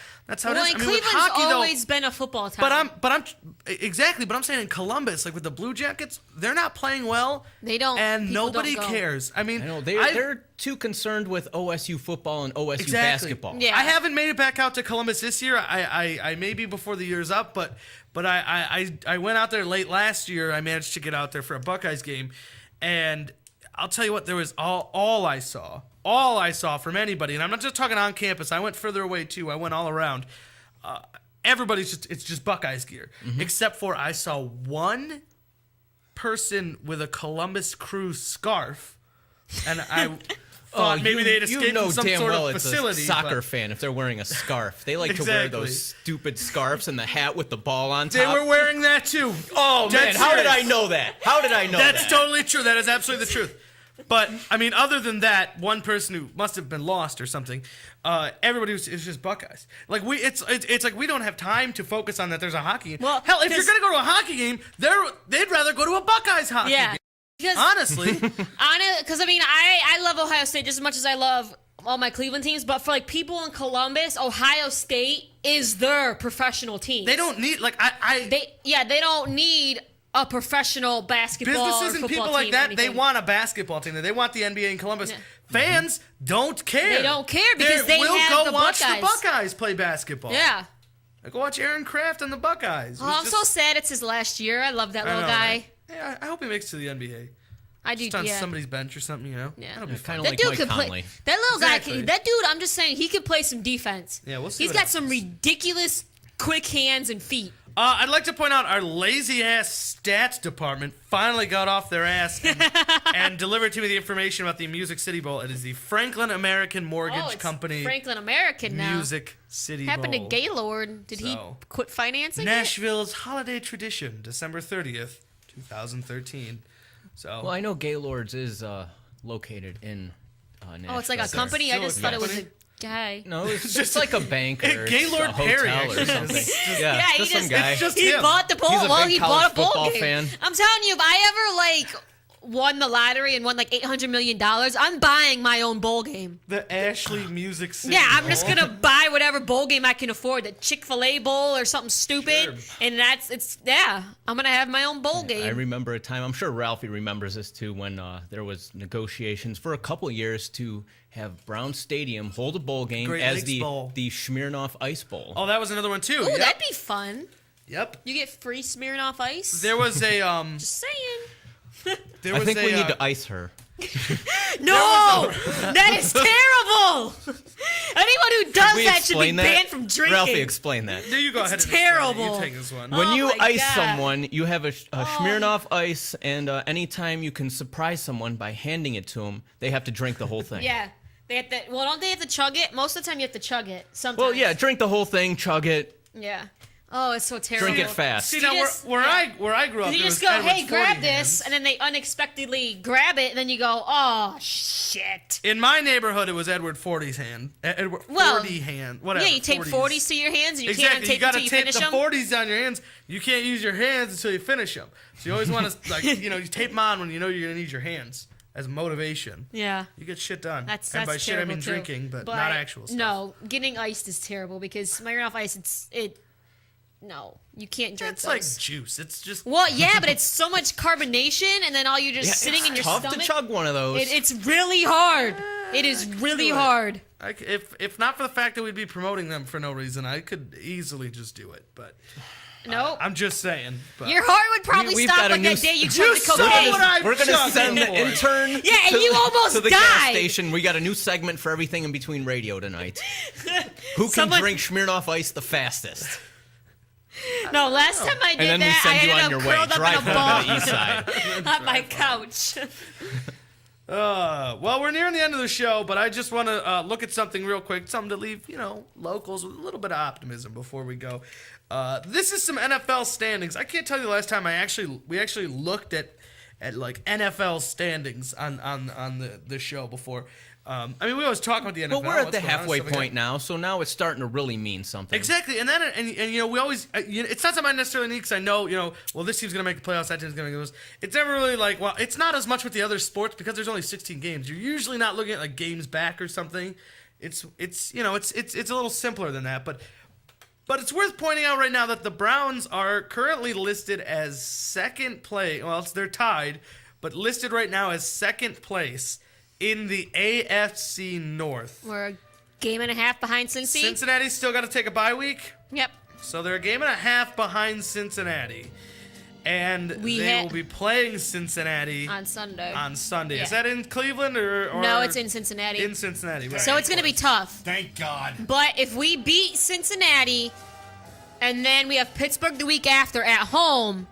how Well, it is. and I mean, with Cleveland's hockey always though. been a football town. But I'm exactly. But I'm saying in Columbus, like with the Blue Jackets, they're not playing well. They don't. and People nobody don't go. cares. I mean, I know I've- they're too concerned with OSU football and OSU Exactly. basketball. Yeah. I haven't made it back out to Columbus this year. I may be before the year's up, but I went out there late last year. I managed to get out there for a Buckeyes game, and I'll tell you what, there was all I saw from anybody, and I'm not just talking on campus. I went further away too. I went all around. It's just Buckeyes gear, except for I saw one person with a Columbus Crew scarf, and I. Thought maybe they'd escaped know from some damn sort well of it's facility. a soccer but fan if they're wearing a scarf. They like to wear Exactly. those stupid scarves and the hat with the ball on top. They were wearing that too. Oh Dead man, how did serious. I know that? How did I know That's that? totally true. That is absolutely the truth. But I mean, other than that, one person who must have been lost or something. Everybody is just Buckeyes. Like it's like we don't have time to focus on that. There's a hockey game. Well, hell, if you're 'cause- gonna go to a hockey game, they'd rather go to a Buckeyes hockey Yeah. game. Because Honestly, because I mean, I love Ohio State just as much as I love all my Cleveland teams, but for like people in Columbus, Ohio State is their professional team. they don't need like They don't need a professional basketball businesses or and football people like team or that. They anything. want a basketball team. They want the NBA in Columbus. Yeah. Fans don't care. They don't care because they will have go the watch Buckeyes. the Buckeyes play basketball. Yeah. Like, go watch Aaron Kraft and the Buckeyes. Oh, I'm so sad it's his last year. I love that little guy. Yeah, I hope he makes it to the NBA. I do. Just on Yeah. somebody's bench or something, you know? Yeah. That'll be fun. Kind of That like dude Mike could Conley. play. That little guy Exactly. can. That dude, I'm just saying, he could play some defense. Yeah, we'll see He's what got some happens. ridiculous quick hands and feet. I'd like to point out our lazy ass stats department finally got off their ass and delivered to me the information about the Music City Bowl. It is the Franklin American Mortgage Oh, it's Company Franklin American now. Music City Happened Bowl. to Gaylord. Did he So, quit financing it? Nashville's holiday tradition, December 30th, 2013. So Well, I know Gaylord's is located in Nashville. Oh, it's like a company? I Still a just thought it was a company? guy. No, it's just like a bank or Gaylord a Perry, hotel or actually. something. It's just- yeah, Yeah, he just some just- guy. It's just He him. bought the bowl. He's a Well, big he college bought a bowl football game. fan. I'm telling you, if I ever like won the lottery and won like $800 million, I'm buying my own bowl game. The Ashley Music City Yeah, I'm just Bowl. gonna buy whatever bowl game I can afford, the Chick-fil-A bowl or something stupid, Sure. and I'm gonna have my own bowl game. I remember a time, I'm sure Ralphie remembers this too, when there was negotiations for a couple years to have Brown Stadium hold a bowl game Great as Lakes the Bowl. the Smirnoff Ice Bowl. Oh, that was another one too. Ooh, Yep. that'd be fun. Yep. You get free Smirnoff Ice. There was a Just saying. There I was think a, we need to ice her. No, that is terrible. Anyone who does We that should be explain that? banned from drinking. Ralphie, explain that. You go ahead. It's and explain it. terrible. You take this one. When Oh you my ice God. someone, you have a Smirnoff Ice, and anytime you can surprise someone by handing it to them, they have to drink the whole thing. Yeah, they have to. Well, don't they have to chug it? Most of the time, you have to chug it. Sometimes. Well, yeah, drink the whole thing, chug it, Yeah. Oh, it's so terrible. drink it fast. See You now, just- where yeah. I grew up, You it just was go, Edward's hey, grab 40 this, hands. and then they unexpectedly grab it, and then you go, oh, shit. In my neighborhood, it was Edward 40's hand. Edward Well, 40 hand. Whatever. Yeah, you take 40s to your hands, and you can't Exactly. You untape got them to until you tape finish the them. 40s on your hands. You can't use your hands until you finish them. So you always want to, like, you tape them on when you know you're going to need your hands as motivation. Yeah. You get shit done. That's and by shit, I terrible, mean too. drinking, but not actual stuff. No, getting iced is terrible because Smirnoff Ice, no, you can't drink It's those. like juice. It's just. Well, yeah, but it's so much carbonation, and then all you're just sitting in your tough stomach. to chug one of those. It's really hard. It is really do it. hard. If not for the fact that we'd be promoting them for no reason, I could easily just do it. But No, I'm just saying. But your heart would probably We've stop got a like new that day you You took the saw cocaine. what I We're gonna chugged send the for. intern. Yeah, and to- you almost to the gas died. station. We got a new segment for everything in between radio tonight. Who can Someone- drink Smirnoff Ice the fastest? No, last time I did And then we that, I send you ended on up your way. curled up Drive in a home ball to the east side. on my couch. Well, we're nearing the end of the show, but I just want to look at something real quick, something to leave, locals with a little bit of optimism before we go. This is some NFL standings. I can't tell you the last time we actually looked at like NFL standings on the show before. I mean, we always talk about the NFL. But we're at what's the going on, halfway stuff like that. point now, so now it's starting to really mean something. Exactly, and then we always it's not something I necessarily need because I know well, this team's gonna make the playoffs, that team's gonna make those. It's never really like, well, it's not as much with the other sports because there's only 16 games. You're usually not looking at like games back or something. It's a little simpler than that, but it's worth pointing out right now that the Browns are currently listed as second place. Well, they're tied, but listed right now as second place in the AFC North. We're a game and a half behind Cincy. Cincinnati's still got to take a bye week. Yep. So they're a game and a half behind Cincinnati. And We they ha- will be playing Cincinnati On Sunday. on Sunday. Yeah. Is that in Cleveland or No, it's in Cincinnati. in Cincinnati? Right. So it's going to be tough. Thank God. But if we beat Cincinnati, and then we have Pittsburgh the week after at home,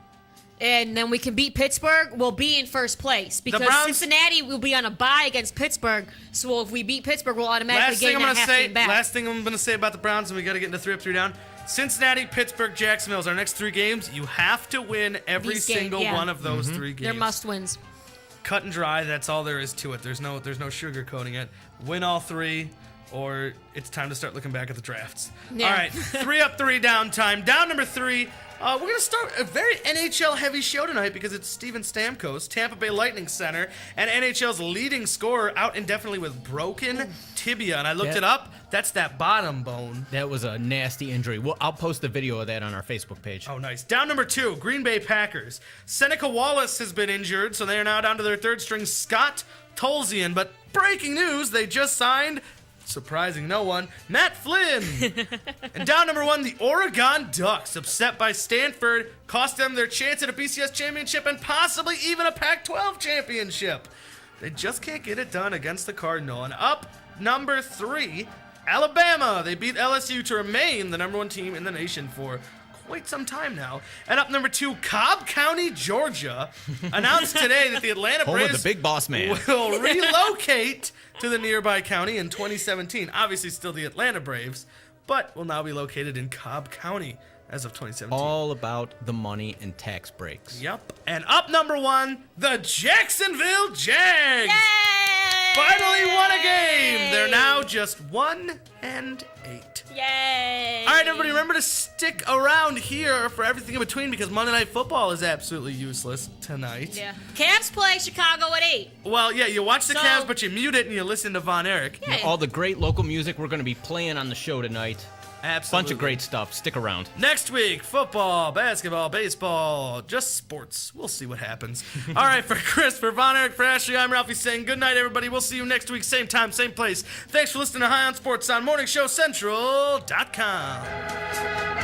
and then we can beat Pittsburgh, we'll be in first place. Because Browns- Cincinnati will be on a bye against Pittsburgh. So if we beat Pittsburgh, we'll automatically Last thing gain I'm that gonna half say. game back. Last thing I'm gonna say about the Browns, and we got to get into 3 up, 3 down. Cincinnati, Pittsburgh, Jacksonville is our next 3 games. You have to win every These games, single yeah. one of those 3 games. They're must-wins. cut and dry. That's all there is to it. There's no sugarcoating it. Win all 3, or it's time to start looking back at the drafts. Yeah. All right, 3 up, 3 down time. Down number 3. We're going to start a very NHL-heavy show tonight because it's Steven Stamkos, Tampa Bay Lightning center, and NHL's leading scorer out indefinitely with broken tibia. And I looked it up. That's that bottom bone. That was a nasty injury. Well, I'll post a video of that on our Facebook page. Oh, nice. Down number 2, Green Bay Packers. Seneca Wallace has been injured, so they are now down to their third string, Scott Tolzien. But breaking news, they just signed, surprising no one, Matt Flynn. And down number 1, the Oregon Ducks, upset by Stanford, cost them their chance at a BCS championship and possibly even a Pac-12 championship. They just can't get it done against the Cardinal. And up number 3, Alabama. They beat LSU to remain the number 1 team in the nation for quite some time now. And up number 2, Cobb County, Georgia, announced today that the Atlanta Home of Braves the big boss man. will relocate to the nearby county in 2017. Obviously still the Atlanta Braves, but will now be located in Cobb County as of 2017. All about the money and tax breaks. Yep. And up number 1, the Jacksonville Jags. Yay! Finally won a game. They're now just 1-8. Yay! All right, everybody, remember to stick around here for everything in between because Monday Night Football is absolutely useless tonight. Yeah. Cavs play Chicago at 8. Well, yeah, you watch the So- Cavs, but you mute it and you listen to Von Erich. Yeah. All the great local music we're going to be playing on the show tonight. Absolutely. Bunch of great stuff. Stick around. Next week, football, basketball, baseball, just sports. We'll see what happens. All right, for Chris, for Von Erich, for Ashley, I'm Ralphie saying good night, everybody. We'll see you next week, same time, same place. Thanks for listening to High on Sports on MorningShowCentral.com.